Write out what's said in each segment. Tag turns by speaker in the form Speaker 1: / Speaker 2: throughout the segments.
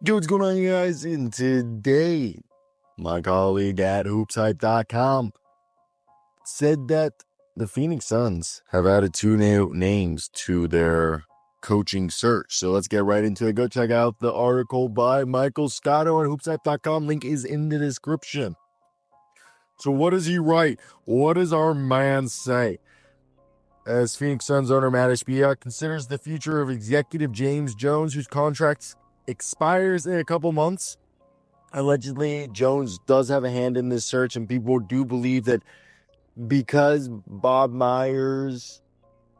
Speaker 1: Yo, what's going on, you guys? And today, my colleague at hoopshype.com said that the Phoenix Suns have added two new names to their coaching search. So let's get right into it. Go check out the article by Michael Scotto at hoopshype.com. Link is in the description. So what does he write? What does our man say? As Phoenix Suns owner Matt Ishbia considers the future of executive James Jones, whose contract expires in a couple months. Allegedly, Jones does have a hand in this search, and people do believe that because Bob Myers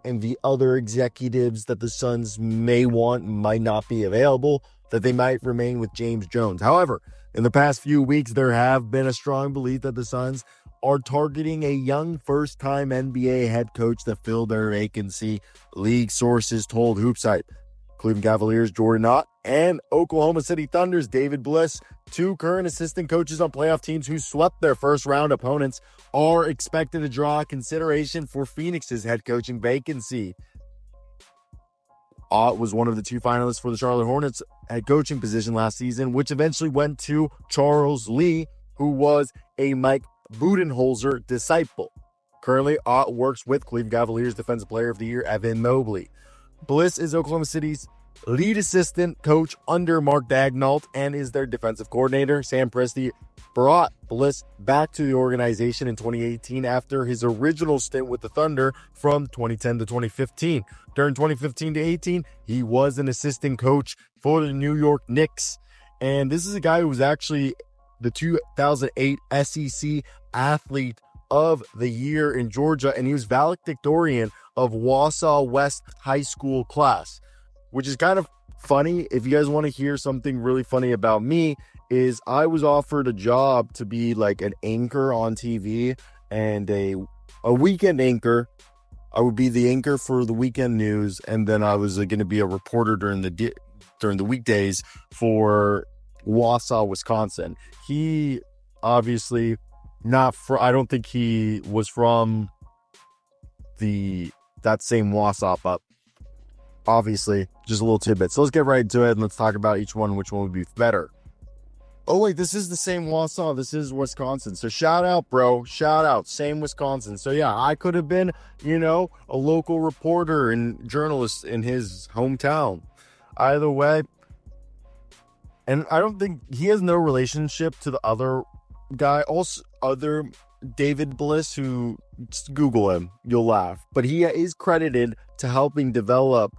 Speaker 1: and the other executives that the Suns may want might not be available, that they might remain with James Jones. However, in the past few weeks, there have been a strong belief that the Suns are targeting a young first-time NBA head coach to fill their vacancy, league sources told HoopsHype. Cleveland Cavaliers' Jordan Ott and Oklahoma City Thunder's David Bliss, two current assistant coaches on playoff teams who swept their first-round opponents, are expected to draw consideration for Phoenix's head coaching vacancy. Ott was one of the two finalists for the Charlotte Hornets head coaching position last season, which eventually went to Charles Lee, who was a Mike Budenholzer disciple. Currently, Ott works with Cleveland Cavaliers Defensive Player of the Year Evan Mobley. Bliss is Oklahoma City's lead assistant coach under Mark Daigneault and is their defensive coordinator. Sam Presti brought Bliss back to the organization in 2018 after his original stint with the Thunder from 2010 to 2015. During 2015 to 18, he was an assistant coach for the New York Knicks. And this is a guy who was actually the 2008 SEC Athlete of the Year in Georgia, and he was valedictorian of Wausau West High School class, which is kind of funny. If you guys want to hear something really funny about me, is I was offered a job to be like an anchor on TV and a weekend anchor. I would be the anchor for the weekend news, and then I was going to be a reporter during the weekdays for Wausau, Wisconsin. He obviously I don't think he was from that same Wausau, but obviously just a little tidbit. So let's get right into it and let's talk about each one, which one would be better. Oh wait, this is the same Wausau. This is Wisconsin. So shout out, bro. Shout out. Same Wisconsin. So yeah, I could have been, a local reporter and journalist in his hometown. Either way. And I don't think he has no relationship to the other guy. Also, other David Bliss, who just Google him, you'll laugh. But he is credited to helping develop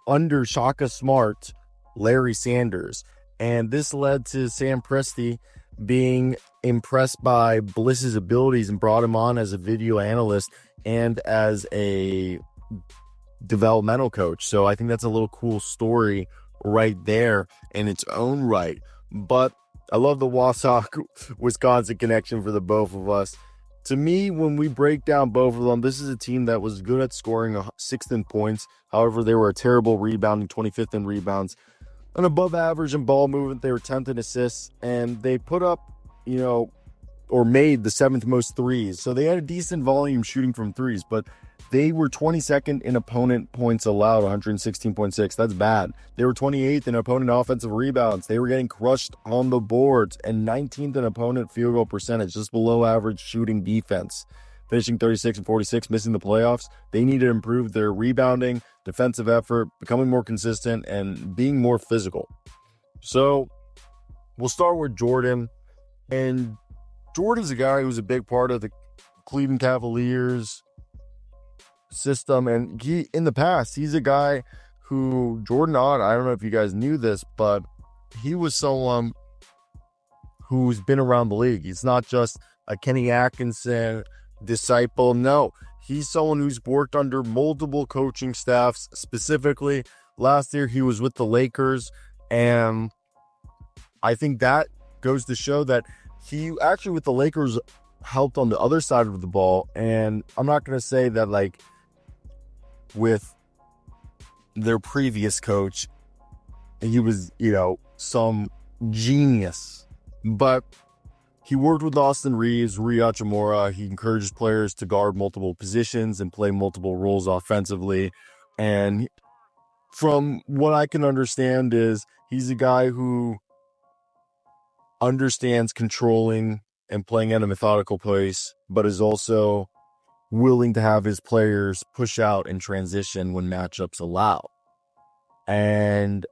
Speaker 1: under Shaka Smart, Larry Sanders. And this led to Sam Presti being impressed by Bliss's abilities and brought him on as a video analyst and as a developmental coach. So I think that's a little cool story right there in its own right. But I love the Wausau, Wisconsin connection for the both of us. To me, when we break down both of them, this is a team that was good at scoring 6th in points. However, they were a terrible rebounding, 25th in rebounds. An above average in ball movement, they were 10th in assists. And they put up, or made the 7th most threes. So they had a decent volume shooting from threes, but they were 22nd in opponent points allowed, 116.6. That's bad. They were 28th in opponent offensive rebounds. They were getting crushed on the boards, and 19th in opponent field goal percentage, just below average shooting defense. Finishing 36 and 46, missing the playoffs. They need to improve their rebounding, defensive effort, becoming more consistent, and being more physical. So we'll start with Jordan. And Jordan's a guy who's a big part of the Cleveland Cavaliers system, and he in the past he's a guy who Jordan Ott, I don't know if you guys knew this, but he was someone who's been around the league. He's not just a Kenny Atkinson disciple. No, he's someone who's worked under multiple coaching staffs. Specifically last year he was with the Lakers, and I think that goes to show that he actually with the Lakers helped on the other side of the ball. And I'm not going to say that like with their previous coach, he was, some genius. But he worked with Austin Reeves, Rui Hachimura. He encourages players to guard multiple positions and play multiple roles offensively. And from what I can understand is he's a guy who understands controlling and playing at a methodical pace, but is also willing to have his players push out and transition when matchups allow. And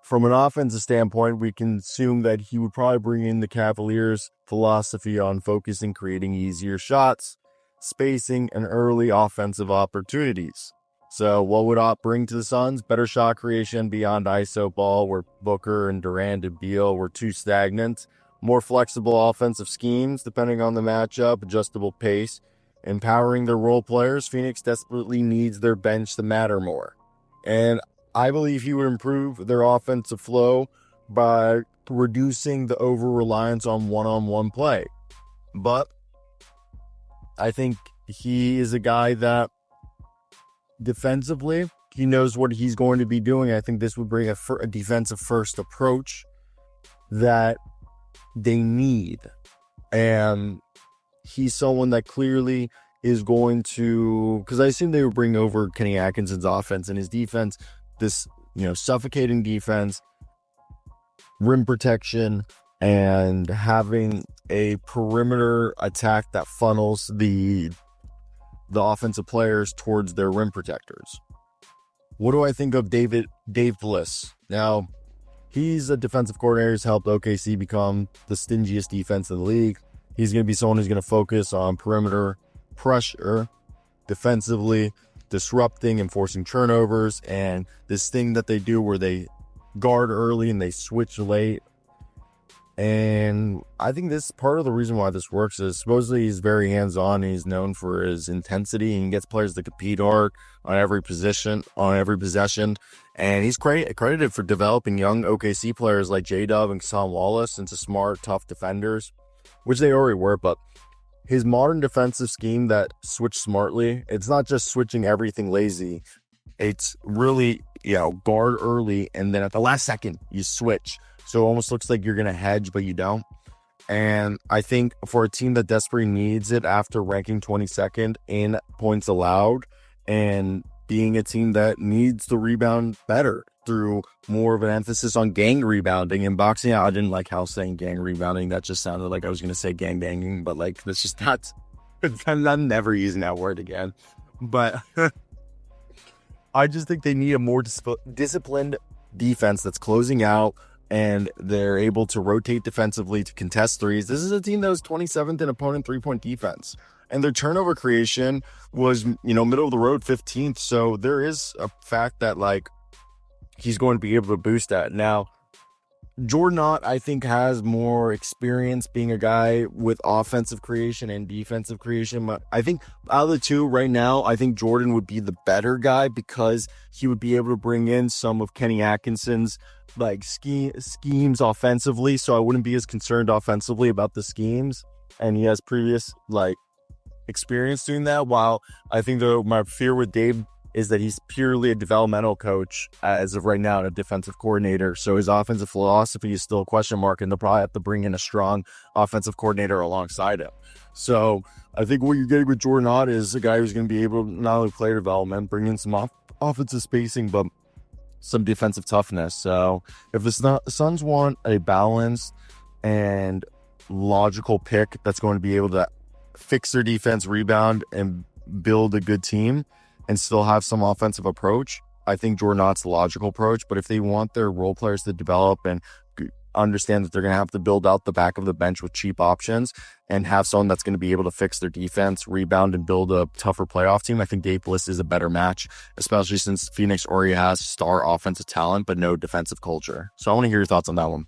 Speaker 1: from an offensive standpoint, we can assume that he would probably bring in the Cavaliers' philosophy on focusing, creating easier shots, spacing, and early offensive opportunities. So what would Ott bring to the Suns? Better shot creation beyond ISO ball, where Booker and Durant and Beal were too stagnant. More flexible offensive schemes, depending on the matchup, adjustable pace. Empowering their role players, Phoenix desperately needs their bench to matter more. And I believe he would improve their offensive flow by reducing the over-reliance on one-on-one play. But I think he is a guy that defensively, he knows what he's going to be doing. I think this would bring a defensive-first approach that they need. And he's someone that clearly is going to, because I assume they would bring over Kenny Atkinson's offense and his defense, this, suffocating defense, rim protection, and having a perimeter attack that funnels the offensive players towards their rim protectors. What do I think of Dave Bliss? Now, he's a defensive coordinator who's helped OKC become the stingiest defense in the league. He's going to be someone who's going to focus on perimeter pressure, defensively, disrupting and forcing turnovers, and this thing that they do where they guard early and they switch late. And I think this part of the reason why this works is supposedly he's very hands-on. He's known for his intensity, and he gets players to compete hard on every possession. And he's credited for developing young OKC players like J-Dub and Sam Wallace into smart, tough defenders, which they already were. But his modern defensive scheme that switched smartly, it's not just switching everything lazy. It's really, guard early, and then at the last second, you switch. So it almost looks like you're going to hedge, but you don't. And I think for a team that desperately needs it after ranking 22nd in points allowed and being a team that needs to rebound better through more of an emphasis on gang rebounding and boxing out. I didn't like how saying gang rebounding, that just sounded like I was going to say gang banging, but that's just not, I'm never using that word again. But I just think they need a more disciplined defense that's closing out, and they're able to rotate defensively to contest threes. This is a team that was 27th in opponent three-point defense, and their turnover creation was, middle of the road 15th. So there is a fact that he's going to be able to boost that. Now, Jordan Ott, I think, has more experience being a guy with offensive creation and defensive creation. But I think out of the two right now, I think Jordan would be the better guy because he would be able to bring in some of Kenny Atkinson's schemes offensively. So I wouldn't be as concerned offensively about the schemes. And he has previous experience doing that. While I think my fear with Dave is that he's purely a developmental coach as of right now, and a defensive coordinator. So his offensive philosophy is still a question mark, and they'll probably have to bring in a strong offensive coordinator alongside him. So I think what you're getting with Jordan Ott is a guy who's going to be able to not only player development, bring in some offensive spacing, but some defensive toughness. So if the Suns want a balanced and logical pick that's going to be able to fix their defense, rebound, and build a good team, and still have some offensive approach, I think Jordan Ott's the logical approach. But if they want their role players to develop and understand that they're going to have to build out the back of the bench with cheap options and have someone that's going to be able to fix their defense, rebound, and build a tougher playoff team, I think Dave Bliss is a better match, especially since Phoenix already has star offensive talent but no defensive culture. So I want to hear your thoughts on that one.